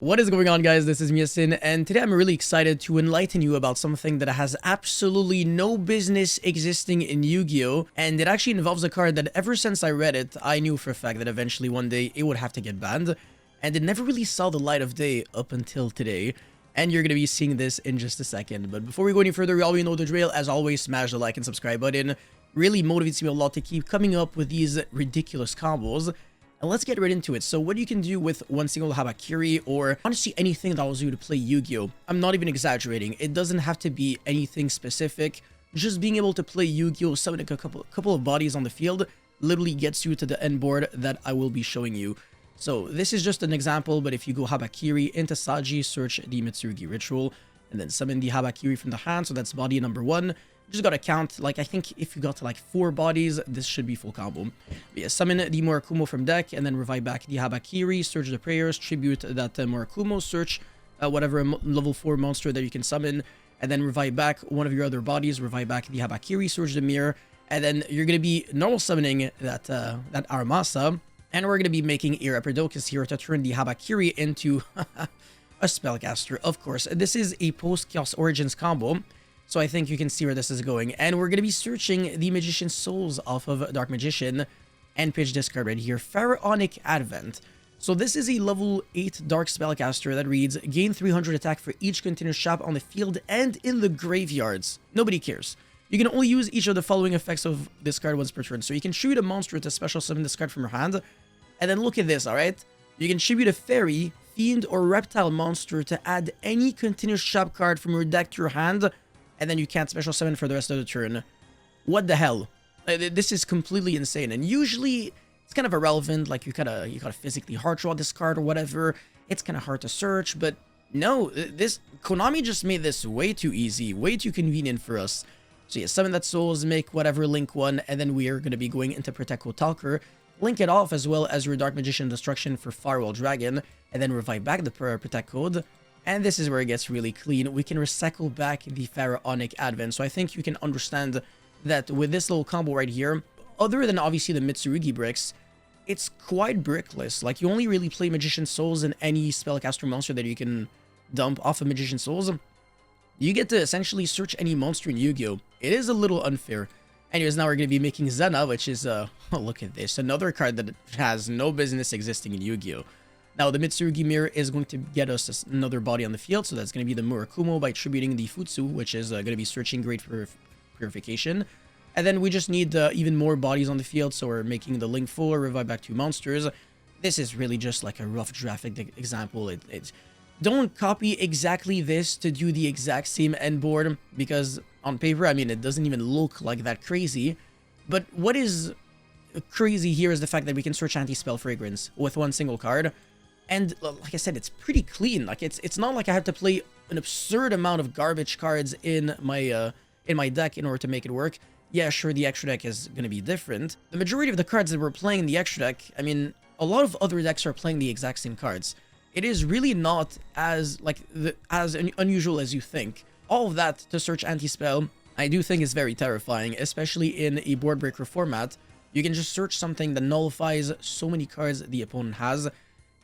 What is going on, guys? This is Yasin, and today I'm really excited to enlighten you about something that has absolutely no business existing in Yu-Gi-Oh! And it actually involves a card that ever since I read it, I knew for a fact that eventually one day it would have to get banned, and it never really saw the light of day up until today. And you're going to be seeing this in just a second. But before we go any further, you already know the drill. As always, smash the like and subscribe button. Really motivates me a lot to keep coming up with these ridiculous combos. And let's get right into it. So what you can do with one single Habakiri, or honestly anything that allows you to play Yu-Gi-Oh! I'm not even exaggerating. It doesn't have to be anything specific. Just being able to play Yu-Gi-Oh! Summoning a couple of bodies on the field literally gets you to the end board that I will be showing you. So this is just an example, but if you go Habakiri into Saji, search the Mitsurugi Ritual, and then summon the Habakiri from the hand, so that's body number 1. You just gotta count, like, I think if you got to like 4 bodies, this should be full combo. But yeah, summon the Murakumo from deck, and then revive back the Habakiri, search the prayers, tribute that Murakumo, search whatever level 4 monster that you can summon, and then revive back one of your other bodies, revive back the Habakiri, search the mirror, and then you're gonna be normal summoning that Aramasa, and we're gonna be making Epidocus here to turn the Habakiri into a spellcaster, of course. This is a post-Chaos Origins combo, so I think you can see where this is going. And we're going to be searching the Magician's Souls off of Dark Magician and pitch this card right here, Pharaonic Advent. So this is a level 8 Dark Spellcaster that reads, gain 300 attack for each continuous shop on the field and in the graveyards. Nobody cares. You can only use each of the following effects of this card once per turn. So you can tribute a monster to special summon this card from your hand. And then look at this, alright? You can tribute a fairy, fiend, or reptile monster to add any continuous shop card from your deck to your hand, and then you can't special summon for the rest of the turn. What the hell? This is completely insane, and usually it's kind of irrelevant, like you gotta physically hard draw this card or whatever. It's kind of hard to search, but no, this Konami just made this way too easy, way too convenient for us. So yeah, summon that souls, make whatever link 1, and then we are gonna be going into Protect Talker, link it off as well as your Dark Magician Destruction for Firewall Dragon, and then revive back the Protect Code. And this is where it gets really clean. We can recycle back the Pharaonic Advent. So I think you can understand that with this little combo right here, other than obviously the Mitsurugi bricks, it's quite brickless. Like, you only really play Magician Souls and any spellcaster monster that you can dump off of Magician Souls. You get to essentially search any monster in Yu-Gi-Oh! It is a little unfair. Anyways, now we're going to be making Zena, which is, oh, look at this. Another card that has no business existing in Yu-Gi-Oh! Now, the Mitsurugi Mirror is going to get us another body on the field, so that's going to be the Murakumo by tributing the Futsu, which is going to be searching Great Purification. And then we just need even more bodies on the field, so we're making the Link 4, revive back 2 monsters. This is really just like a rough graphic example. Don't copy exactly this to do the exact same end board, because on paper, I mean, it doesn't even look like that crazy. But what is crazy here is the fact that we can search Anti-Spell Fragrance with one single card. And like I said, it's pretty clean. Like, it's not like I have to play an absurd amount of garbage cards in my deck in order to make it work. Yeah, sure, the extra deck is going to be different. The majority of the cards that we're playing in the extra deck, I mean, a lot of other decks are playing the exact same cards. It is really not as unusual as you think. All of that to search anti-spell, I do think is very terrifying, especially in a board breaker format. You can just search something that nullifies so many cards the opponent has.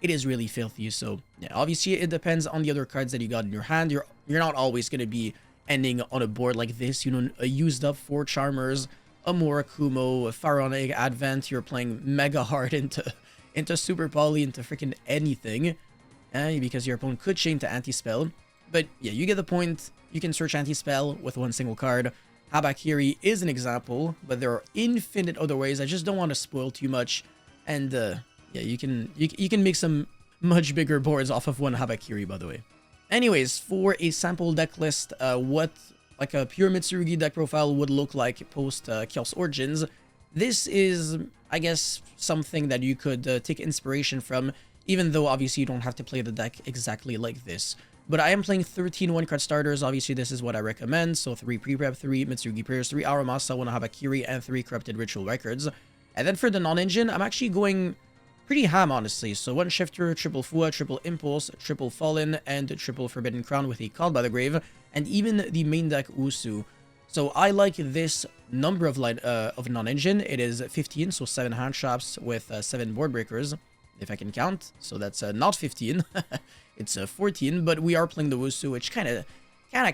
It is really filthy. So yeah, obviously it depends on the other cards that you got in your hand. You're not always going to be ending on a board like this, you know, a used up 4 Charmers, a Murakumo, a Pharaonic Advent. You're playing mega hard into Super Poly, into freaking anything, because your opponent could chain to anti-spell. But yeah, you get the point. You can search anti-spell with one single card. Habakiri is an example, but there are infinite other ways. I just don't want to spoil too much. And yeah, you can make some much bigger boards off of one Habakiri, by the way. Anyways, for a sample deck list, what like a pure Mitsurugi deck profile would look like post Chaos Origins, this is, I guess, something that you could take inspiration from, even though obviously you don't have to play the deck exactly like this. But I am playing 13 1-card starters. Obviously, this is what I recommend. So 3 Pre-Prep, 3 Mitsurugi Prayers, 3 Aramasa, 1 Habakiri, and 3 Corrupted Ritual Records. And then for the non-engine, I'm actually going pretty ham, honestly. So 1 Shifter, triple Fua, triple Impulse, triple Fallen, and triple Forbidden Crown with a Called by the Grave, and even the main deck Usu. So I like this number of non-engine. It is 15, so 7 hand shops with 7 board breakers. if I can count. So that's not 15, it's 14, but we are playing the Wusu, which kind of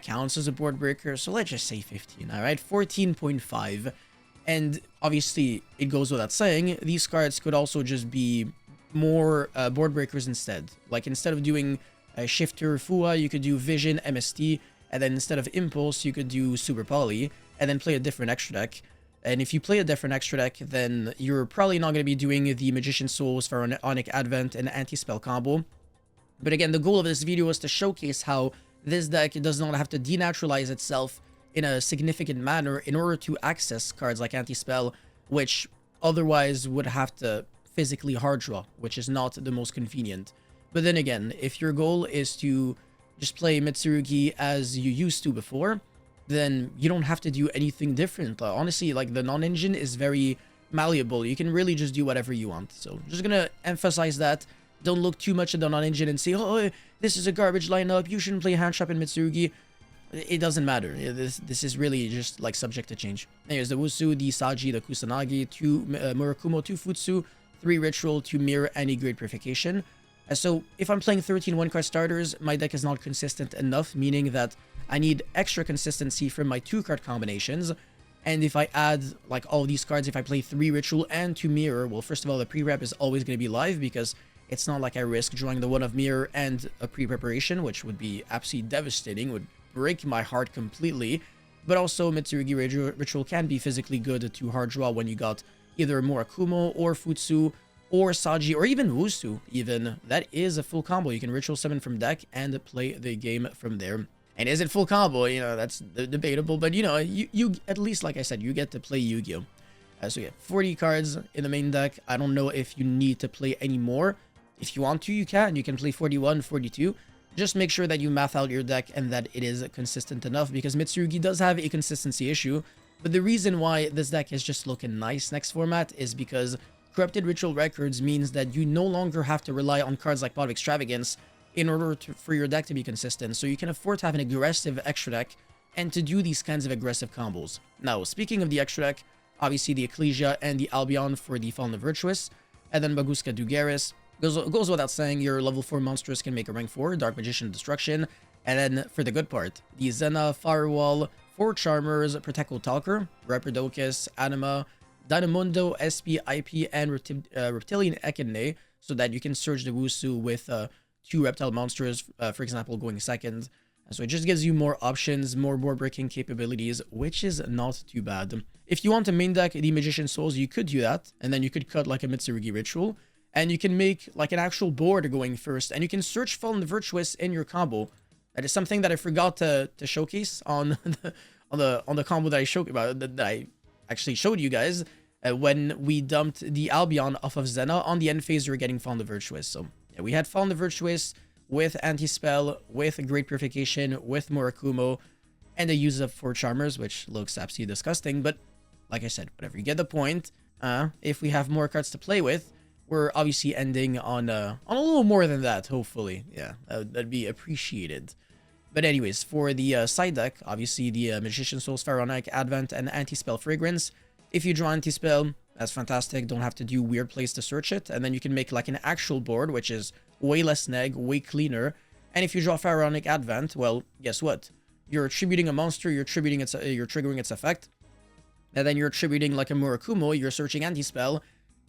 counts as a board breaker, so let's just say 15, all right? 14.5, and obviously, it goes without saying, these cards could also just be more board breakers instead. Like, instead of doing Shifter Fua, you could do Vision, MST, and then instead of Impulse, you could do Super Poly, and then play a different extra deck. And if you play a different extra deck, then you're probably not going to be doing the Magician Souls, Pharaonic Advent, and Anti-Spell combo. But again, the goal of this video is to showcase how this deck does not have to denaturalize itself in a significant manner in order to access cards like Anti-Spell, which otherwise would have to physically hard draw, which is not the most convenient. But then again, if your goal is to just play Mitsurugi as you used to before, then you don't have to do anything different. Honestly, like, the non-engine is very malleable. You can really just do whatever you want. So just gonna emphasize that. Don't look too much at the non-engine and say, oh, this is a garbage lineup, you shouldn't play Handtrap in Mitsurugi. It doesn't matter. This is really just, like, subject to change. Anyways, the Wusu, the Saji, the Kusanagi, 2 Murakumo, 2 Futsu, 3 Ritual, 2 Mirror, and a Great Purification. So if I'm playing 13 one-card starters, my deck is not consistent enough, meaning that I need extra consistency from my 2-card combinations. And if I add, like, all these cards, if I play 3 Ritual and 2 Mirror, well, first of all, the pre-rep is always going to be live, because it's not like I risk drawing the 1 of Mirror and a pre-preparation, which would be absolutely devastating, would break my heart completely. But also, Mitsurugi Ritual can be physically good to hard draw when you got either Murakumo or Futsu or Saji or even Wusu even. That is a full combo. You can Ritual Summon from deck and play the game from there. And is it full combo? You know, that's debatable, but you know, you at least, like I said, you get to play Yu-Gi-Oh! So yeah, 40 cards in the main deck. I don't know if you need to play any more. If you want to, you can. You can play 41, 42. Just make sure that you math out your deck and that it is consistent enough, because Mitsurugi does have a consistency issue. But the reason why this deck is just looking nice next format is because Corrupted Ritual Records means that you no longer have to rely on cards like Pot of Extravagance in order for your deck to be consistent. So you can afford to have an aggressive extra deck and to do these kinds of aggressive combos. Now, speaking of the extra deck, obviously the Ecclesia and the Albion for the Fallen of Virtuous, and then Baguska Dugaris. Goes without saying, your level 4 monsters can make a rank 4, Dark Magician Destruction, and then for the good part, the Zena, Firewall, 4 Charmers, Protecto Talker, Rapidocus, Anima, Dynamundo, SP, IP, and Reptilian Echidna, so that you can surge the Wusu with 2 reptile monsters, for example, going second. And so it just gives you more options, more board breaking capabilities, which is not too bad. If you want to main deck the Magician Souls, you could do that, and then you could cut like a Mitsurugi Ritual, and you can make like an actual board going first, and you can search Fallen Virtuous in your combo. That is something that I forgot to showcase on the combo that I showed that I actually showed you guys. When we dumped the Albion off of Zena, on the end phase, you're getting Fallen Virtuous. So yeah, we had Fallen Virtuous with Anti-Spell, with Great Purification, with Murakumo, and the use of 4 Charmers, which looks absolutely disgusting. But like I said, whatever, you get the point. If we have more cards to play with, we're obviously ending on a little more than that, hopefully. Yeah, that'd be appreciated. But anyways, for the side deck, obviously the Magician Souls, Pharaonic Advent, and Anti-Spell Fragrance. If you draw Anti-Spell, that's fantastic. Don't have to do weird plays to search it. And then you can make like an actual board, which is way less neg, way cleaner. And if you draw Pharaonic Advent, well, guess what? You're attributing a monster, you're triggering its effect. And then you're attributing like a Murakumo, you're searching Anti-Spell.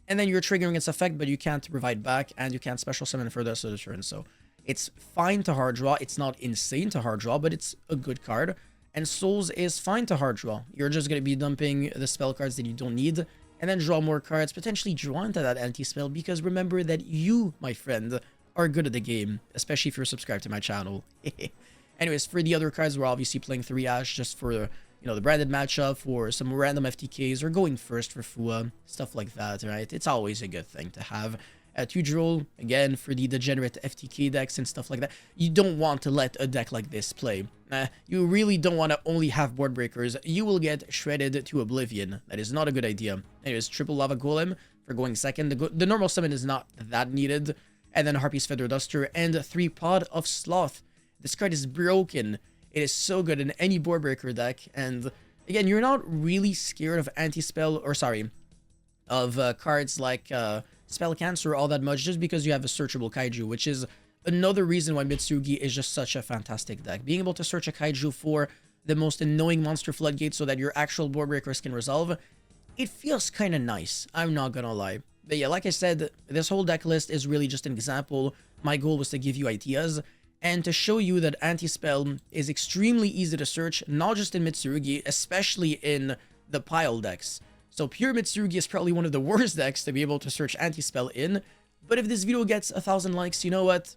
And then you're triggering its effect, but you can't provide back, and you can't special summon for the rest of the turn. So it's fine to hard draw. It's not insane to hard draw, but it's a good card. And Souls is fine to hard draw. You're just going to be dumping the spell cards that you don't need, and then draw more cards, potentially draw into that anti-spell, because remember that you, my friend, are good at the game, especially if you're subscribed to my channel. Anyways, for the other cards, we're obviously playing 3 Ash just for, you know, the branded matchup, for some random FTKs, or going first for Fua, stuff like that, right? It's always a good thing to have. 2 Droll, again, for the degenerate FTK decks and stuff like that. You don't want to let a deck like this play. You really don't want to only have board breakers. You will get shredded to oblivion. That is not a good idea. Anyways, triple Lava Golem for going second. The normal summon is not that needed. And then Harpy's Feather Duster and 3 Pod of Sloth. This card is broken. It is so good in any board breaker deck. And again, you're not really scared of anti-spell, or sorry, of cards like spell cancel all that much just because you have a searchable kaiju, which is another reason why Mitsurugi is just such a fantastic deck. Being able to search a kaiju for the most annoying monster floodgate so that your actual board breakers can resolve, it feels kind of nice, I'm not gonna lie. But yeah, like I said, this whole deck list is really just an example. My goal was to give you ideas and to show you that anti-spell is extremely easy to search, not just in Mitsurugi, especially in the pile decks. So pure Mitsurugi is probably one of the worst decks to be able to search anti-spell in, but if this video gets 1,000 likes, you know what?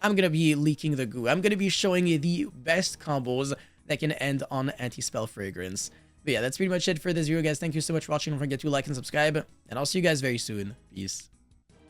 I'm gonna be leaking the goo. I'm gonna be showing you the best combos that can end on anti-spell fragrance. But yeah, that's pretty much it for this video, guys. Thank you so much for watching. Don't forget to like and subscribe, and I'll see you guys very soon. Peace.